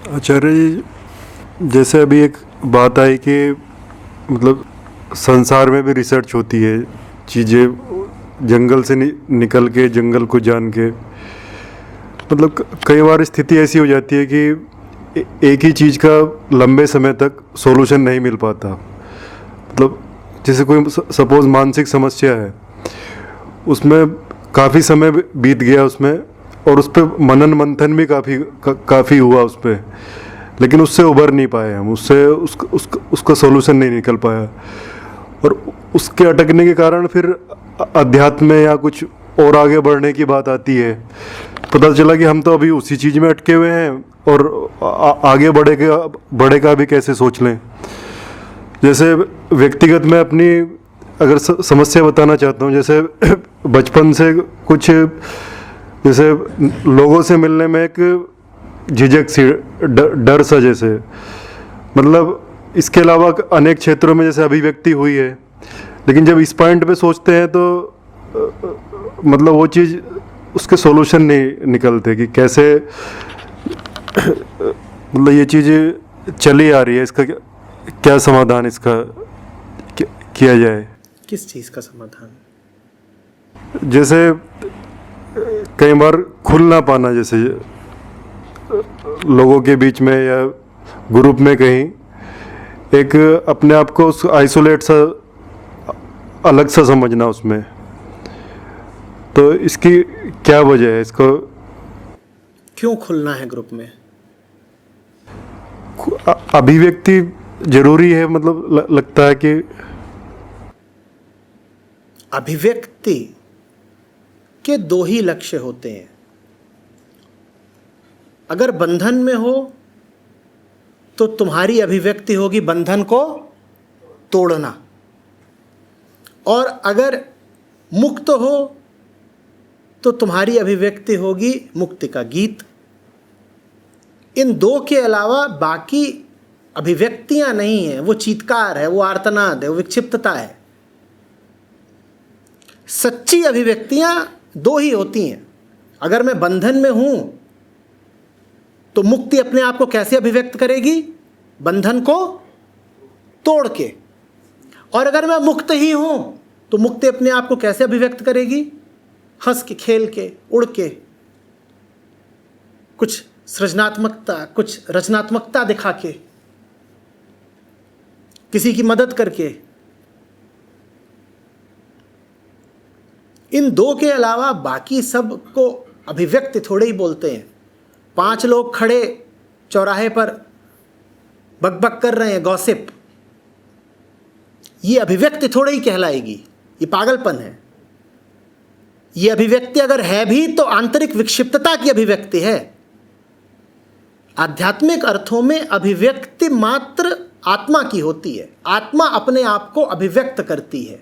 आचार्य जी, जैसे अभी एक बात आई कि मतलब संसार में भी रिसर्च होती है, चीज़ें जंगल से निकल के, जंगल को जान के, मतलब कई बार स्थिति ऐसी हो जाती है कि एक ही चीज़ का लंबे समय तक सॉल्यूशन नहीं मिल पाता। मतलब जैसे कोई सपोज मानसिक समस्या है, उसमें काफ़ी समय बीत गया उसमें, और उस पर मनन मंथन भी काफ़ी हुआ उस पर, लेकिन उससे उबर नहीं पाए हम, उससे उसका सॉल्यूशन नहीं निकल पाया। और उसके अटकने के कारण फिर अध्यात्म या कुछ और आगे बढ़ने की बात आती है। पता चला कि हम तो अभी उसी चीज़ में अटके हुए हैं, और आगे बढ़े का भी कैसे सोच लें। जैसे व्यक्तिगत में अपनी अगर समस्या बताना चाहता हूँ, जैसे बचपन से कुछ, जैसे लोगों से मिलने में एक झिझक सी, डर सा, जैसे मतलब इसके अलावा अनेक क्षेत्रों में जैसे अभिव्यक्ति हुई है, लेकिन जब इस पॉइंट पे सोचते हैं तो मतलब वो चीज़, उसके सॉल्यूशन नहीं निकलते कि कैसे मतलब ये चीज़ चली आ रही है, इसका क्या समाधान इसका किया जाए। किस चीज़ का समाधान? जैसे कई बार खुल ना पाना, जैसे लोगों के बीच में या ग्रुप में कहीं एक अपने आप को आइसोलेट सा, अलग सा समझना उसमें, तो इसकी क्या वजह है? इसको क्यों खुलना है ग्रुप में? अभिव्यक्ति जरूरी है, मतलब लगता है कि अभिव्यक्ति के दो ही लक्ष्य होते हैं। अगर बंधन में हो तो तुम्हारी अभिव्यक्ति होगी बंधन को तोड़ना, और अगर मुक्त हो तो तुम्हारी अभिव्यक्ति होगी मुक्ति का गीत। इन दो के अलावा बाकी अभिव्यक्तियां नहीं हैं। वो चीत्कार है, वो आर्तनाद है, वो विक्षिप्तता है। सच्ची अभिव्यक्तियां दो ही होती हैं। अगर मैं बंधन में हूं तो मुक्ति अपने आप को कैसे अभिव्यक्त करेगी? बंधन को तोड़ के। और अगर मैं मुक्त ही हूं तो मुक्ति अपने आप को कैसे अभिव्यक्त करेगी? हंस के, खेल के, उड़ के, कुछ सृजनात्मकता, कुछ रचनात्मकता दिखा के, किसी की मदद करके। इन दो के अलावा बाकी सब को अभिव्यक्ति थोड़े ही बोलते हैं। 5 लोग खड़े चौराहे पर बकबक कर रहे हैं, गॉसिप, ये अभिव्यक्ति थोड़े ही कहलाएगी, ये पागलपन है। ये अभिव्यक्ति अगर है भी तो आंतरिक विक्षिप्तता की अभिव्यक्ति है। आध्यात्मिक अर्थों में अभिव्यक्ति मात्र आत्मा की होती है। आत्मा अपने आप को अभिव्यक्त करती है।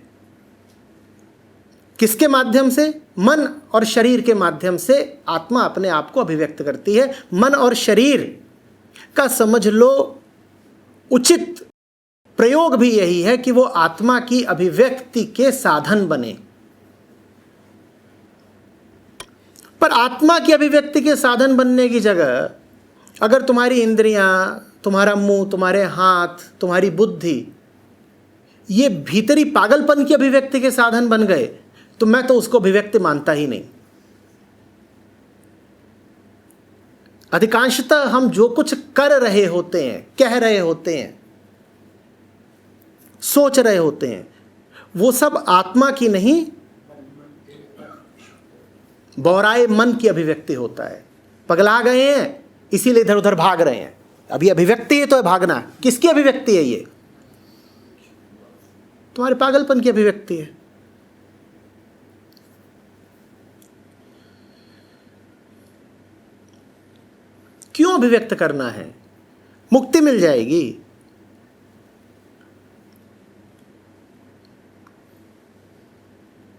किसके माध्यम से? मन और शरीर के माध्यम से आत्मा अपने आप को अभिव्यक्त करती है। मन और शरीर का समझ लो उचित प्रयोग भी यही है कि वो आत्मा की अभिव्यक्ति के साधन बने। पर आत्मा की अभिव्यक्ति के साधन बनने की जगह अगर तुम्हारी इंद्रियां, तुम्हारा मुंह, तुम्हारे हाथ, तुम्हारी बुद्धि ये भीतरी पागलपन की अभिव्यक्ति के साधन बन गए तो मैं तो उसको अभिव्यक्ति मानता ही नहीं। अधिकांशतः हम जो कुछ कर रहे होते हैं, कह रहे होते हैं, सोच रहे होते हैं, वो सब आत्मा की नहीं, बौराए मन की अभिव्यक्ति होता है। पगला गए हैं इसीलिए इधर उधर भाग रहे हैं। अभी अभिव्यक्ति है तो है भागना। किसकी अभिव्यक्ति है ये? तुम्हारे पागलपन की अभिव्यक्ति है। क्यों अभिव्यक्त करना है? मुक्ति मिल जाएगी।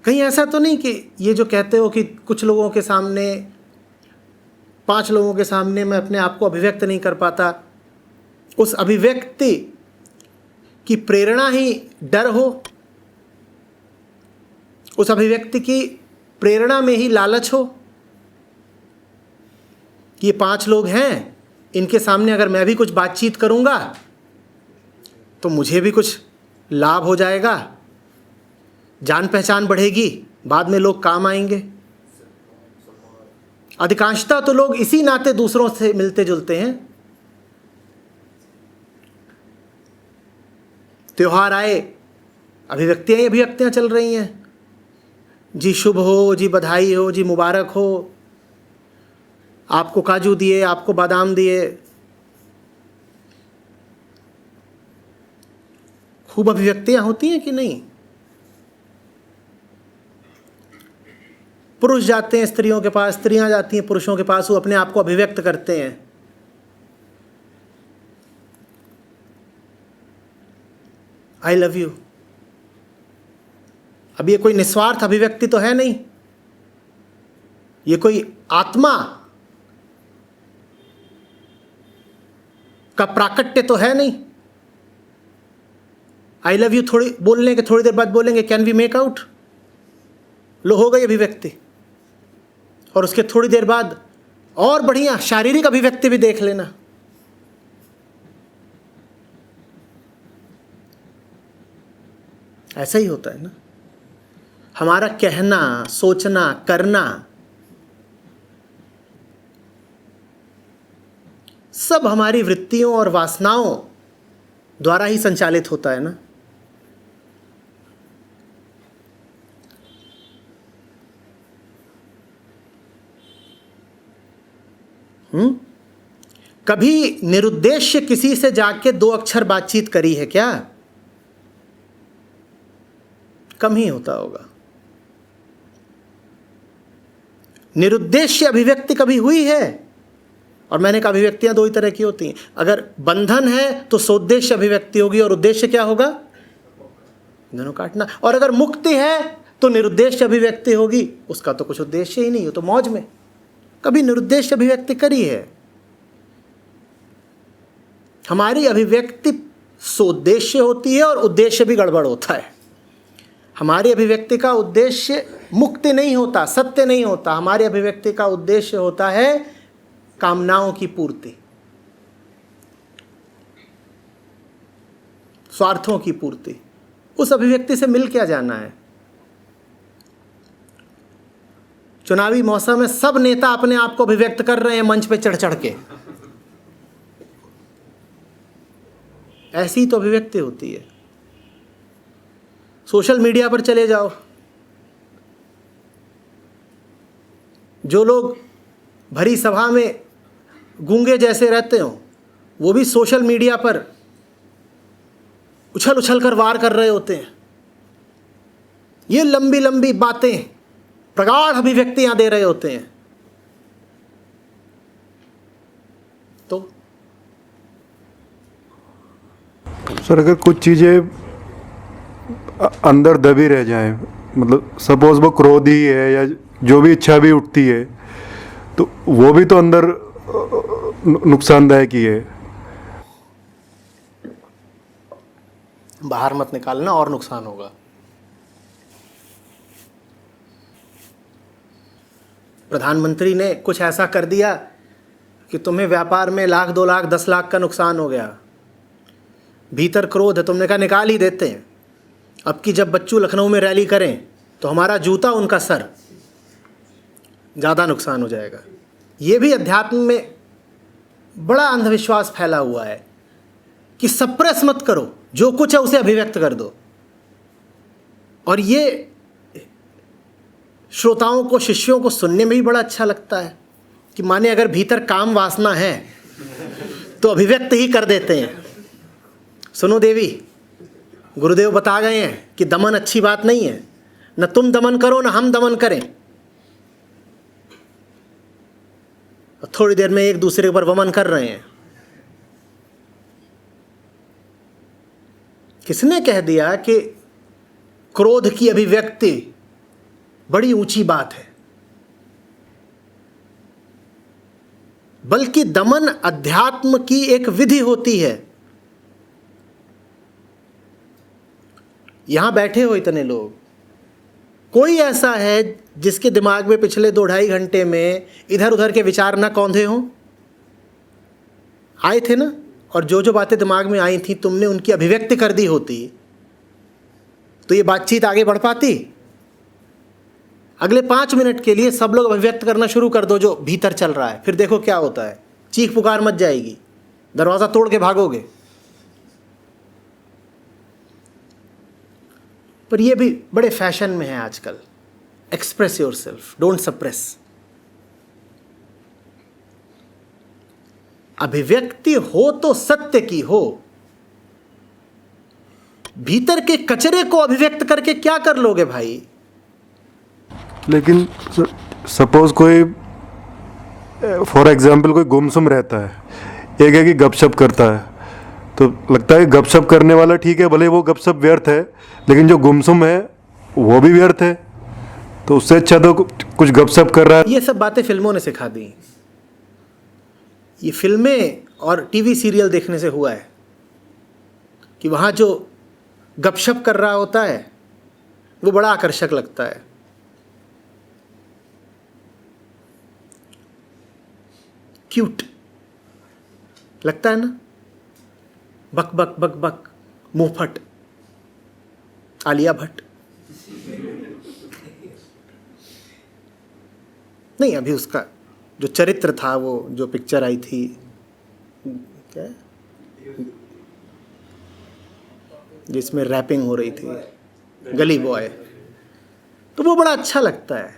कहीं ऐसा तो नहीं कि ये जो कहते हो कि कुछ लोगों के सामने, 5 लोगों के सामने मैं अपने आप को अभिव्यक्त नहीं कर पाता, उस अभिव्यक्ति की प्रेरणा ही डर हो, उस अभिव्यक्ति की प्रेरणा में ही लालच हो कि ये 5 लोग हैं इनके सामने अगर मैं भी कुछ बातचीत करूँगा तो मुझे भी कुछ लाभ हो जाएगा, जान पहचान बढ़ेगी, बाद में लोग काम आएंगे। अधिकांशतः तो लोग इसी नाते दूसरों से मिलते जुलते हैं। त्योहार आए, अभिव्यक्तियां ही अभिव्यक्तियां चल रही हैं। जी शुभ हो, जी बधाई हो, जी मुबारक हो, आपको काजू दिए, आपको बादाम दिए। खूब अभिव्यक्तियां होती हैं कि नहीं? पुरुष जाते हैं स्त्रियों के पास, स्त्रियां जाती हैं पुरुषों के पास, वो अपने आप को अभिव्यक्त करते हैं। I love you. अब ये कोई निस्वार्थ अभिव्यक्ति तो है नहीं, ये कोई आत्मा का प्राकट्य तो है नहीं। आई लव यू थोड़ी बोलने के थोड़ी देर बाद बोलेंगे कैन वी मेक आउट, लो हो गई अभिव्यक्ति। और उसके थोड़ी देर बाद और बढ़िया शारीरिक अभिव्यक्ति भी देख लेना। ऐसा ही होता है ना, हमारा कहना, सोचना, करना सब हमारी वृत्तियों और वासनाओं द्वारा ही संचालित होता है ना। कभी निरुद्देश्य किसी से जाके 2 अक्षर बातचीत करी है क्या? कम ही होता होगा। निरुद्देश्य अभिव्यक्ति कभी हुई है? और मैंने कहा अभिव्यक्तियां 2 ही तरह की होती हैं। अगर बंधन है तो सोद्देश्य अभिव्यक्ति होगी, और उद्देश्य क्या होगा? दोनों काटना। और अगर मुक्ति है तो निरुद्देश्य अभिव्यक्ति होगी, उसका तो कुछ उद्देश्य ही नहीं हो, तो मौज में। कभी निरुद्देश्य अभिव्यक्ति करी है? हमारी अभिव्यक्ति सोद्देश्य होती है और उद्देश्य भी गड़बड़ होता है। हमारी अभिव्यक्ति का उद्देश्य मुक्ति नहीं होता, सत्य नहीं होता। हमारी अभिव्यक्ति का उद्देश्य होता है कामनाओं की पूर्ति, स्वार्थों की पूर्ति। उस अभिव्यक्ति से मिल क्या जाना है? चुनावी मौसम में सब नेता अपने आप को अभिव्यक्त कर रहे हैं मंच पे चढ़ चढ़ के। ऐसी तो अभिव्यक्ति होती है। सोशल मीडिया पर चले जाओ, जो लोग भरी सभा में गूंगे जैसे रहते हो, वो भी सोशल मीडिया पर उछल उछल कर वार कर रहे होते हैं। ये लंबी लंबी बातें, प्रगाढ़ अभिव्यक्तियां दे रहे होते हैं। तो सर अगर कुछ चीज़ें अंदर दबी रह जाएं, मतलब सपोज वो क्रोध ही है या जो भी इच्छा भी उठती है, तो वो भी तो अंदर नुकसानदायक ही है। बाहर मत निकालना और नुकसान होगा। प्रधानमंत्री ने कुछ ऐसा कर दिया कि तुम्हें व्यापार में 1 लाख 2 लाख 10 लाख का नुकसान हो गया, भीतर क्रोध है, तुमने कहा निकाल ही देते हैं। अब की जब बच्चू लखनऊ में रैली करें तो हमारा जूता उनका सर, ज़्यादा नुकसान हो जाएगा। ये भी अध्यात्म में बड़ा अंधविश्वास फैला हुआ है कि सप्रेस मत करो, जो कुछ है उसे अभिव्यक्त कर दो। और ये श्रोताओं को, शिष्यों को सुनने में भी बड़ा अच्छा लगता है कि माने अगर भीतर काम वासना है तो अभिव्यक्त ही कर देते हैं। सुनो देवी, गुरुदेव बता गए हैं कि दमन अच्छी बात नहीं है, न तुम दमन करो न हम दमन करें। थोड़ी देर में एक दूसरे के ऊपर वमन कर रहे हैं। किसने कह दिया कि क्रोध की अभिव्यक्ति बड़ी ऊंची बात है? बल्कि दमन अध्यात्म की एक विधि होती है। यहां बैठे हो इतने लोग, कोई ऐसा है जिसके दिमाग में पिछले 2-2.5 घंटे में इधर उधर के विचार न कौंधे हों? आए थे ना, और जो जो बातें दिमाग में आई थी तुमने उनकी अभिव्यक्ति कर दी होती तो ये बातचीत आगे बढ़ पाती। अगले 5 मिनट के लिए सब लोग अभिव्यक्त करना शुरू कर दो जो भीतर चल रहा है, फिर देखो क्या होता है। चीख पुकार मच जाएगी, दरवाज़ा तोड़ के भागोगे। पर ये भी बड़े फैशन में है आजकल, एक्सप्रेस योरसेल्फ, डोंट सप्रेस। अभिव्यक्ति हो तो सत्य की हो, भीतर के कचरे को अभिव्यक्त करके क्या कर लोगे भाई। लेकिन सपोज कोई फॉर एग्जाम्पल कोई गुमसुम रहता है, एक है कि गपशप करता है, तो लगता है गपशप करने वाला ठीक है, भले वो गपशप व्यर्थ है, लेकिन जो गुमसुम है वो भी व्यर्थ है, तो उससे अच्छा तो कुछ गपशप कर रहा है। ये सब बातें फिल्मों ने सिखा दी। ये फिल्में और टीवी सीरियल देखने से हुआ है कि वहाँ जो गपशप कर रहा होता है वो बड़ा आकर्षक लगता है। क्यूट लगता है ना, बक बक बक बक, मुंहफट, आलिया भट्ट। नहीं, अभी उसका जो चरित्र था, वो जो पिक्चर आई थी क्या, जिसमें रैपिंग हो रही थी, गली बॉय, तो वो बड़ा अच्छा लगता है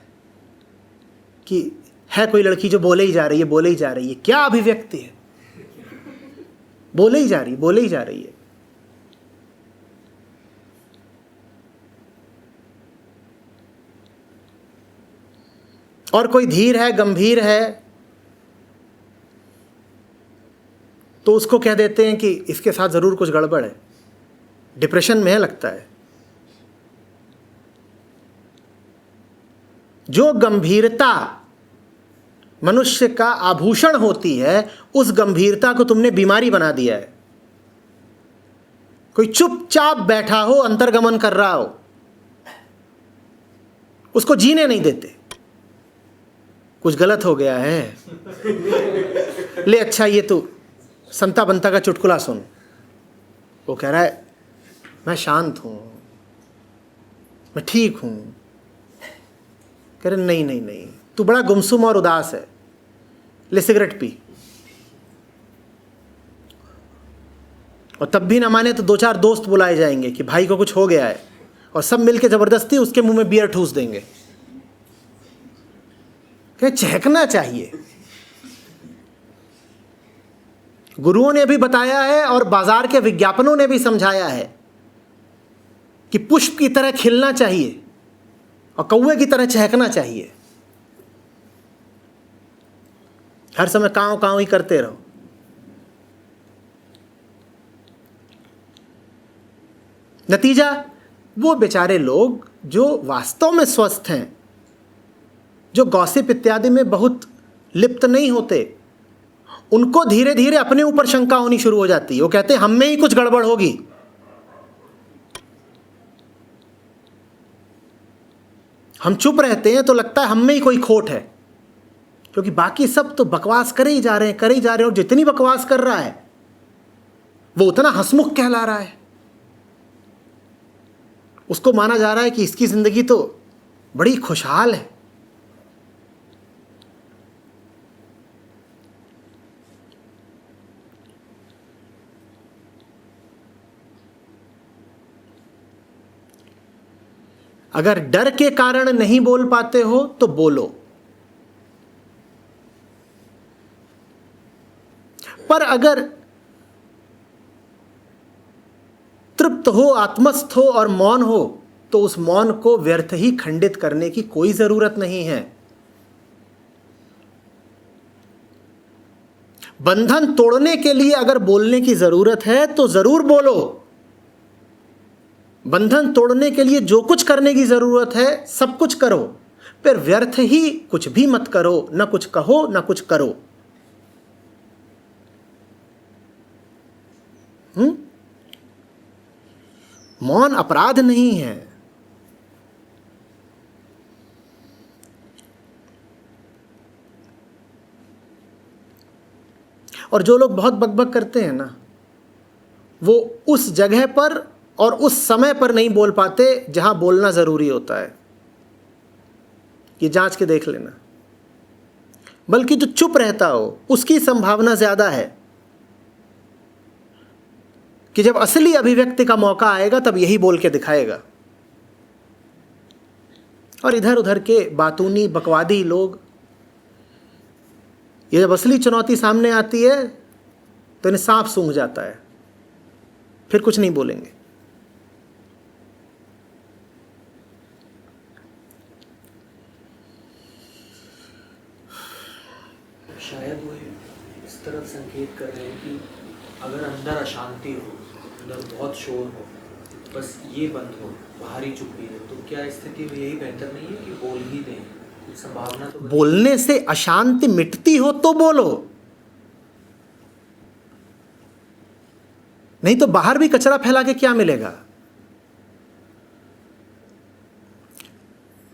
कि है कोई लड़की जो बोले ही जा रही है, बोले ही जा रही है। क्या अभिव्यक्ति है, बोले ही जा रही है, बोले ही जा रही है। और कोई धीर है, गंभीर है, तो उसको कह देते हैं कि इसके साथ ज़रूर कुछ गड़बड़ है, डिप्रेशन में है लगता है। जो गंभीरता मनुष्य का आभूषण होती है, उस गंभीरता को तुमने बीमारी बना दिया है। कोई चुपचाप बैठा हो, अंतर्गमन कर रहा हो, उसको जीने नहीं देते। कुछ गलत हो गया है, ले अच्छा ये तो संता बंता का चुटकुला सुन। वो कह रहा है मैं शांत हूं, मैं ठीक हूं। कह रहे नहीं नहीं नहीं, तू बड़ा गुमसुम और उदास है, ले सिगरेट पी। और तब भी ना माने तो 2-4 दोस्त बुलाए जाएंगे कि भाई को कुछ हो गया है, और सब मिलके जबरदस्ती उसके मुंह में बियर ठूस देंगे। क्या चहकना चाहिए। गुरुओं ने भी बताया है और बाजार के विज्ञापनों ने भी समझाया है कि पुष्प की तरह खिलना चाहिए और कौवे की तरह चहकना चाहिए। हर समय कांव कांव ही करते रहो। नतीजा, वो बेचारे लोग जो वास्तव में स्वस्थ हैं, जो गॉसिप इत्यादि में बहुत लिप्त नहीं होते, उनको धीरे धीरे अपने ऊपर शंका होनी शुरू हो जाती है। वो कहते हैं हम में ही कुछ गड़बड़ होगी। हम चुप रहते हैं तो लगता है हम में ही कोई खोट है, क्योंकि बाकी सब तो बकवास करे ही जा रहे हैं, करे ही जा रहे हैं, और जितनी बकवास कर रहा है वो उतना हंसमुख कहला रहा है। उसको माना जा रहा है कि इसकी जिंदगी तो बड़ी खुशहाल है। अगर डर के कारण नहीं बोल पाते हो तो बोलो, पर अगर तृप्त हो, आत्मस्थ हो और मौन हो तो उस मौन को व्यर्थ ही खंडित करने की कोई जरूरत नहीं है। बंधन तोड़ने के लिए अगर बोलने की जरूरत है तो जरूर बोलो। बंधन तोड़ने के लिए जो कुछ करने की जरूरत है सब कुछ करो, फिर व्यर्थ ही कुछ भी मत करो, न कुछ कहो न कुछ करो। मौन अपराध नहीं है। और जो लोग बहुत बकबक करते हैं ना, वो उस जगह पर और उस समय पर नहीं बोल पाते जहां बोलना ज़रूरी होता है। ये जांच के देख लेना। बल्कि जो चुप रहता हो उसकी संभावना ज़्यादा है कि जब असली अभिव्यक्ति का मौका आएगा तब यही बोल के दिखाएगा। और इधर उधर के बातूनी बकवादी लोग, ये जब असली चुनौती सामने आती है तो इन्हें सांप सूंघ जाता है, फिर कुछ नहीं बोलेंगे। शायद वो इस तरफ संकेत कर रहे हैं कि अगर अंदर अशांति हो, अंदर बहुत शोर हो, बस ये बंद हो, बाहरी चुप्पी हो, तो क्या स्थिति में यही बेहतर नहीं है कि बोल ही दें? कुछ संभावना तो बोलने से अशांति मिटती हो तो बोलो, नहीं तो बाहर भी कचरा फैला के क्या मिलेगा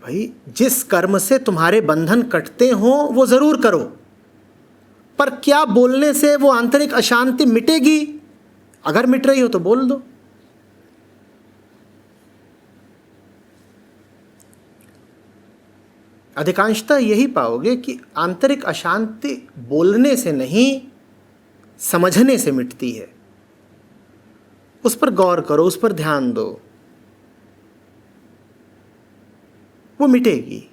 भाई। जिस कर्म से तुम्हारे बंधन कटते हो वो जरूर करो, पर क्या बोलने से वो आंतरिक अशांति मिटेगी? अगर मिट रही हो तो बोल दो। अधिकांशतः यही पाओगे कि आंतरिक अशांति बोलने से नहीं, समझने से मिटती है। उस पर गौर करो, उस पर ध्यान दो, वो मिटेगी।